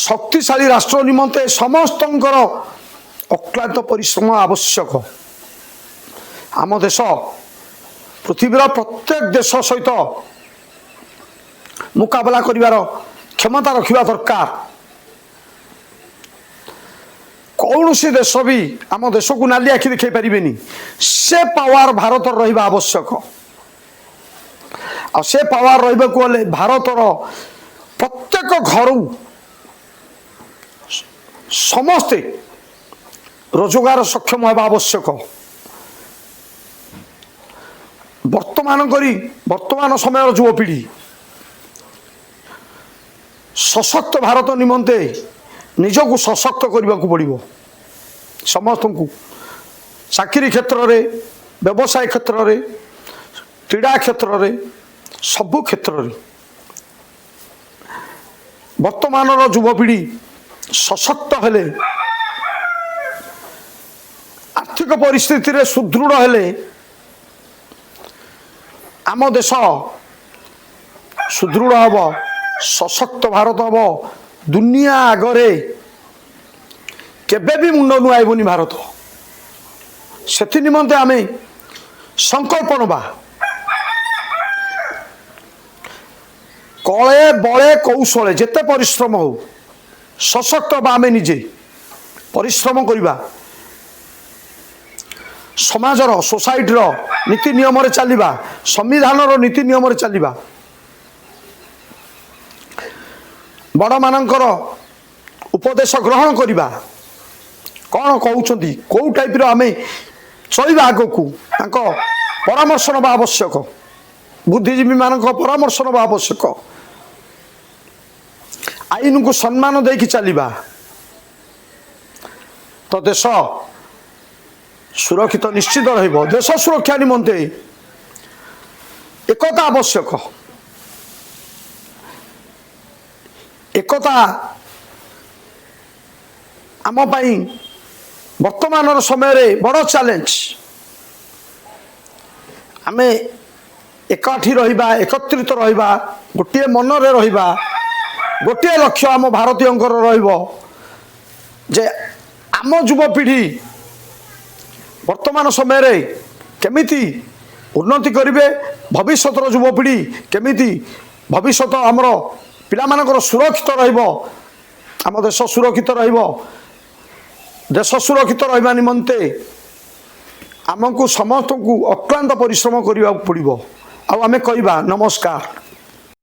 शक्तिशाली राष्ट्र निमंते समस्त अक्लांत परिश्रम आवश्यक। आम देश पृथ्वीर प्रत्येक देश सहित मुकाबला करिवार क्षमता रखिबा दरकार। कौन सी देश भी आम देश को नाली आखि देखै परिबेनी, से पावर भारत रहिबा आवश्यक। आ से पावर रहिबा को भारतर प्रत्येक घर समस्ते रोजगार सक्षम होगा आवश्यक। वर्तमान समय युवपीढ़ी सशक्त भारत निमंते निजक सशक्त करने को पड़ो। समस्त को चाकरी क्षेत्र में, व्यवसाय क्षेत्र में, क्रीड़ा क्षेत्र में, सबु क्षेत्र में वर्तमान युवपीढ़ी सशक्त हेले, आर्थिक परिस्थिति रे सुदृढ़ हेले आम देश सुदृढ़ हम, सशक्त भारत हम। दुनिया आगरे केबे भी मुंड नुआइबनी भारत। से निमंते आमे संकल्प नबा, कले बले कौशले जेते परिश्रम हो, सशक्त आमे निजे परिश्रम करिबा, समाजर सोसाइटीर नीति नियम रे चलिबा, संविधानर नीति नियम रे चलिबा, बड़ मानकर उपदेश ग्रहण करिबा। कौन कहउछंती को टाइप रो आमे चलिबा, आगो को तांको परामर्श नबा आवश्यक, बुद्धिजीवी मानक परामर्श नबा आवश्यक। आईन को सम्मान देकी चलिबा तो देश सुरक्षित निश्चित रहिबो। देश सुरक्षा निमंते एकता आवश्यक। एकता आम पाई वर्तमान समय रे बड़ चैलेंज। आमे एकाठी रहिबा, एकत्रित रहिबा, गोटे मन रे रहिबा, गोटे लक्ष्य आम भारतीय जे आम युवपीढ़ी वर्तमान समय रे केमिति उन्नति करिवे, भविष्य युवपीढ़ी केमिति भविष्य आमर पिला मानकर सुरक्षित रहिबो, आम देश सुरक्षित रहिबो। देश सुरक्षित रहिबा निमंते आमको समस्त को अक्लांत परिश्रम करिबा पड़िबो। आ आमे कहबा नमस्कार।